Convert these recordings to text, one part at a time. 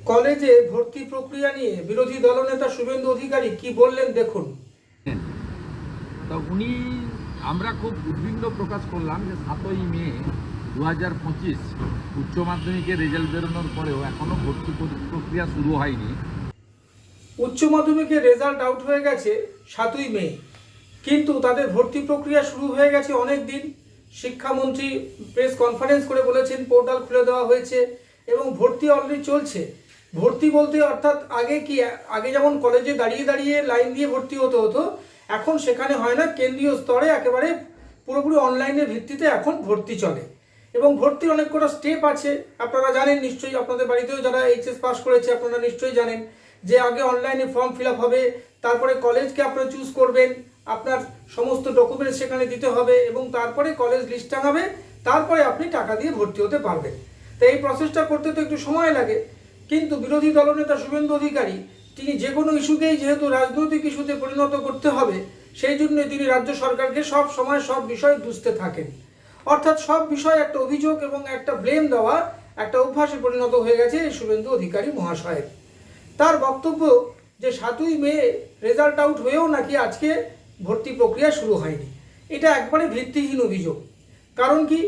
কলেজে ভর্তি প্রক্রিয়া নিয়ে বিরোধী দলনেতা শুভেন্দু অধিকারী কি বললেন দেখুন। তা উনি আমরা খুব উদ্বিগ্ন প্রকাশ করলাম যে 7ই মে 2025 উচ্চ মাধ্যমিকের রেজাল্ট বেরোনোর পরেও এখনো ভর্তি প্রক্রিয়া শুরু হয়নি। উচ্চ মাধ্যমিকের রেজাল্ট আউট হয়ে গেছে 7ই মে, কিন্তু তাদের ভর্তি প্রক্রিয়া শুরু হয়ে গেছে অনেক দিন। শিক্ষামন্ত্রী প্রেস কনফারেন্স করে বলেছেন পোর্টাল খুলে দেওয়া হয়েছে এবং ভর্তি অলরেডি চলছে। ভর্তি বলতে অর্থাৎ আগে যেমন কলেজে দাঁড়িয়ে দাঁড়িয়ে লাইন দিয়ে ভর্তি হতো, এখন সেখানে হয় না। কেন্দ্রীয় স্তরে একেবারে পুরোপুরি অনলাইনের ভিত্তিতে এখন ভর্তি চলে এবং ভর্তির অনেক কটা স্টেপ আছে। আপনারা জানেন নিশ্চয়ই, আপনাদের বাড়িতেও যারা এইচএস পাস করেছে আপনারা নিশ্চয়ই জানেন যে আগে অনলাইনে ফর্ম ফিল আপ হবে, তারপরে কলেজকে আপনারা চুজ করবেন, আপনার সমস্ত ডকুমেন্টস সেখানে দিতে হবে এবং তারপরে কলেজ লিস্ট টাঙাবে, তারপরে আপনি টাকা দিয়ে ভর্তি হতে পারবেন। তো এই প্রসেসটা করতে তো একটু সময় লাগে, কিন্তু বিরোধী দলনেতা শুভেন্দু অধিকারী তিনি যে কোনো ইস্যুকেই যেহেতু রাজনৈতিক ইস্যুতে পরিণত করতে হবে, সেই জন্য তিনি রাজ্য সরকারকে সব সময় সব বিষয় দুষতে থাকেন। অর্থাৎ সব বিষয় একটা অভিযোগ এবং একটা ব্লেম দেওয়া একটা অভ্যাসে পরিণত হয়ে গেছে এই শুভেন্দু অধিকারী মহাশয়ের। তার বক্তব্য যে 7ই মে রেজাল্ট আউট হয়েও নাকি আজকে ভর্তি প্রক্রিয়া শুরু হয়নি, এটা একবারে ভিত্তিহীন অভিযোগ। কারণ কি,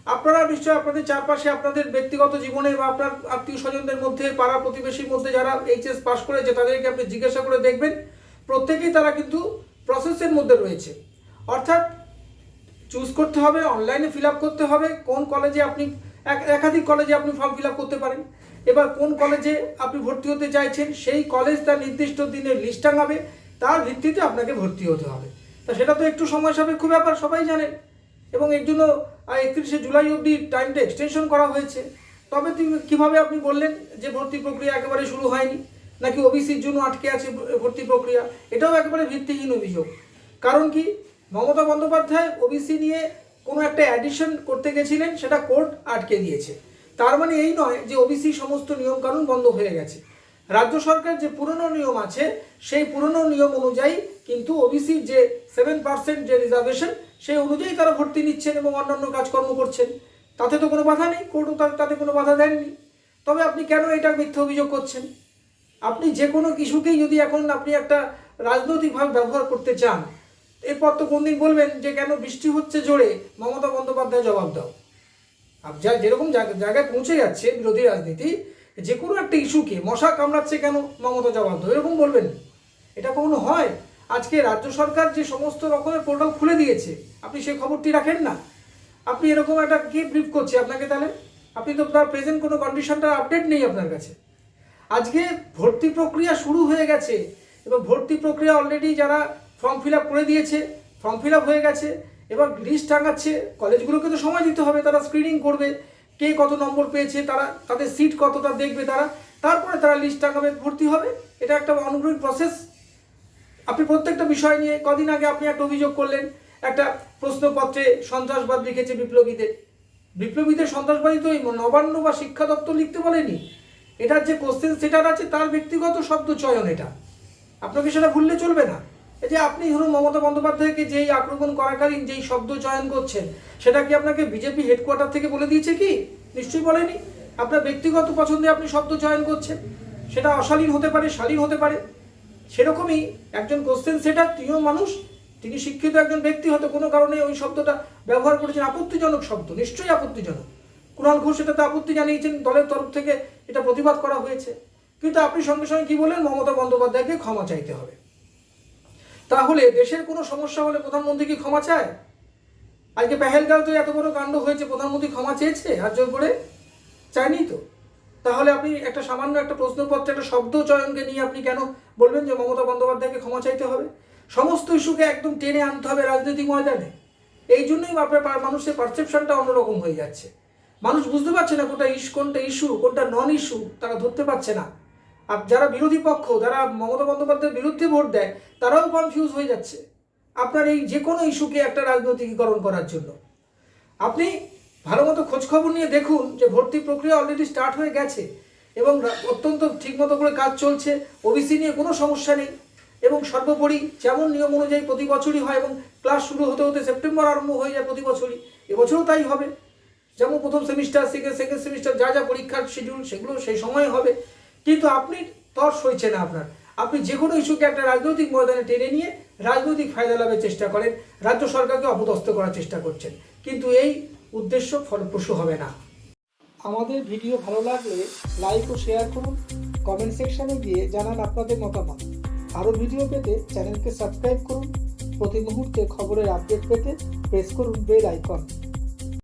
আপনারা নিশ্চয়ই আপনাদের চারপাশে আপনাদের ব্যক্তিগত জীবনে বা আপনার আত্মীয় স্বজনদের মধ্যে, পাড়া প্রতিবেশীর মধ্যে যারা এইচএস পাস করেছে তাদেরকে আপনি জিজ্ঞাসা করে দেখবেন, প্রত্যেকেই তারা কিন্তু প্রসেসের মধ্যে রয়েছে। অর্থাৎ চুজ করতে হবে, অনলাইনে ফিল আপ করতে হবে কোন কলেজে আপনি, একাধিক কলেজে আপনি ফর্ম ফিল আপ করতে পারেন। এবার কোন কলেজে আপনি ভর্তি হতে চাইছেন সেই কলেজ তার নির্দিষ্ট দিনের লিস্ট টাঙাবে, তার ভিত্তিতে আপনাকে ভর্তি হতে হবে। তা সেটা তো একটু সময় সাপেক্ষ ব্যাপার, সবাই জানেন, এবং এর জন্য 31শে জুলাই অবধি টাইমটা এক্সটেনশন করা হয়েছে। তবে কিভাবে আপনি বললেন যে ভর্তি প্রক্রিয়া একেবারে শুরু হয়নি, নাকি ওবিসির জন্য আটকে আছে ভর্তি প্রক্রিয়া? এটাও একেবারে ভিত্তিহীন অভিযোগ। কারণ কি, মমতা বন্দ্যোপাধ্যায় ওবিসি নিয়ে কোনো একটা অ্যাডিশন করতে গেছিলেন, সেটা কোর্ট আটকে দিয়েছে। তার মানে এই নয় যে ওবিসি সমস্ত নিয়মকানুন বন্ধ হয়ে গেছে। রাজ্য সরকার যে পুরনো নিয়ম আছে সেই পুরনো নিয়ম অনুযায়ী কিন্তু ওবিসির যে 7% যে রিজার্ভেশন, সেই অনুযায়ী তারা ভর্তি নিচ্ছেন এবং অন্যান্য কাজকর্ম করছেন। তাতে তো কোনো বাধা নেই, কোর্টও তাতে কোনো বাধা দেননি। তবে আপনি কেন এটা মিথ্যা অভিযোগ করছেন? আপনি যে কোনো কিছুকেই যদি এখন আপনি একটা রাজনৈতিকভাবে ব্যবহার করতে চান, এরপর তো কোনদিন বলবেন যে কেন বৃষ্টি হচ্ছে জোরে, মমতা বন্দ্যোপাধ্যায় জবাব দাও। যা যেরকম জায়গায় পৌঁছে যাচ্ছে বিরোধী রাজনীতি, যে কোনো একটা ইস্যুকে মশা কামড়াচ্ছে কেন, মমতা জবাব দাও, এরকম বলবেন? এটা কখনো হয়? আজকে রাজ্য সরকার যে সমস্ত রকমের পোর্টাল খুলে দিয়েছে, আপনি সেই খবরটি রাখেন না? আপনি এরকম একটা কে ব্রিফ করছে আপনাকে? তাহলে আপনি তো তার প্রেজেন্ট কোনো কন্ডিশনটা আপডেট নেই আপনার কাছে। আজকে ভর্তি প্রক্রিয়া শুরু হয়ে গেছে এবং ভর্তি প্রক্রিয়া অলরেডি যারা ফর্ম ফিল আপ করে দিয়েছে, ফর্ম ফিল আপ হয়ে গেছে, এবার লিস্ট টাঙাচ্ছে। কলেজগুলোকে তো সময় দিতে হবে, তারা স্ক্রিনিং করবে, কে কত নম্বর পেয়েছে, তারা তাদের সিট কতটা দেখবে তারা, তারপরে তারা লিস্ট টাঙাবে, ভর্তি হবে। এটা একটা অনগোয়িং প্রসেস। আপনি প্রত্যেকটা বিষয় নিয়ে কদিন আগে আপনি একটা অভিযোগ করলেন, একটা প্রশ্নপত্রে সন্ত্রাসবাদ লিখেছে বিপ্লবীদের সন্ত্রাসবাদী তো এই নবান্ন বা শিক্ষা দপ্তর লিখতে বলেনি। এটার যে কোশ্চেন সেটার আছে তার ব্যক্তিগত শব্দ চয়ন, এটা আপনাকে সেটা ভুললে চলবে না। এই যে আপনি ধরুন মমতা বন্দ্যোপাধ্যায়কে যেই আক্রমণ করাকালীন যেই শব্দ চয়ন করছেন, সেটা কি আপনাকে বিজেপি হেডকোয়ার্টার থেকে বলে দিয়েছে কি? নিশ্চয়ই বলেনি। আপনার ব্যক্তিগত পছন্দে আপনি শব্দ চয়ন করছেন, সেটা অশালীন হতে পারে, শালীন হতে পারে। সেরকমই একজন কোশ্চেন সেটার, তিনিও মানুষ, তিনি শিক্ষিত একজন ব্যক্তি, হয়তো কোনো কারণে ওই শব্দটা ব্যবহার করেছেন, আপত্তিজনক শব্দ, নিশ্চয়ই আপত্তিজনক। কুণাল ঘোষ এটাতে আপত্তি জানিয়েছেন, দলের তরফ থেকে এটা প্রতিবাদ করা হয়েছে। কিন্তু আপনি সঙ্গে সঙ্গে কি বলেন? মমতা বন্দ্যোপাধ্যায়কে ক্ষমা চাইতে হবে। তাহলে দেশের কোনো সমস্যা হলে প্রধানমন্ত্রী কি ক্ষমা চায়? আজকে পেহেলগাঁওতে এত বড় কাণ্ড হয়েছে, প্রধানমন্ত্রী ক্ষমা চেয়েছে হাত জোর করে? চায়নি তো। তাহলে আপনি একটা সামান্য একটা প্রশ্নপত্রে একটা শব্দ চয়নকে নিয়ে আপনি কেন বলবেন যে মমতা বন্দ্যোপাধ্যায়কে ক্ষমা চাইতে হবে? সমস্ত ইস্যুকে একদম টেনে আনতে হবে রাজনৈতিক ময়দানে। এই জন্যই আপনার মানুষের পারসেপশনটা অন্যরকম হয়ে যাচ্ছে। মানুষ বুঝতে পারছে না কোনটা ইস্যু কোনটা নন ইস্যু, তারা ধরতে পারছে না। আর যারা বিরোধী পক্ষ, যারা মমতা বন্দ্যোপাধ্যায়ের বিরুদ্ধে ভোট দেয়, তারাও কনফিউজ হয়ে যাচ্ছে আপনার এই যে কোনো ইস্যুকে একটা রাজনৈতিকীকরণ করার জন্য। আপনি ভালো মতো খোঁজখবর নিয়ে দেখুন যে ভর্তি প্রক্রিয়া অলরেডি স্টার্ট হয়ে গেছে এবং অত্যন্ত ঠিকমতো করে কাজ চলছে। ওবিসি নিয়ে কোনো সমস্যা নেই এবং সর্বোপরি যেমন নিয়ম অনুযায়ী প্রতি বছরই হয় এবং ক্লাস শুরু হতে হতে সেপ্টেম্বর আরম্ভ হয়ে যায় প্রতি বছরই, এবছরও তাই হবে। যেমন প্রথম সেমিস্টার, সেকেন্ড সেমিস্টার, যা যা পরীক্ষার শিডিউল সেগুলো সেই সময় হবে। কিন্তু আপনি তর সইছে না আপনার। আপনি যে কোনো ইস্যুকে একটা রাজনৈতিক ময়দানে টেনে নিয়ে রাজনৈতিক ফায়দা লাভের চেষ্টা করেন, রাজ্য সরকারকে অপদস্থ করার চেষ্টা করছেন, কিন্তু এই উদ্দেশ্য ফলপ্রসূ হবে না। আমাদের ভিডিও ভালো লাগলে লাইক ও শেয়ার করুন, কমেন্ট সেকশনে গিয়ে জানান আপনাদের মতামত। আরও ভিডিও পেতে চ্যানেলকে সাবস্ক্রাইব করুন। প্রতি মুহূর্তে খবরের আপডেট পেতে প্রেস করুন বেল আইকন।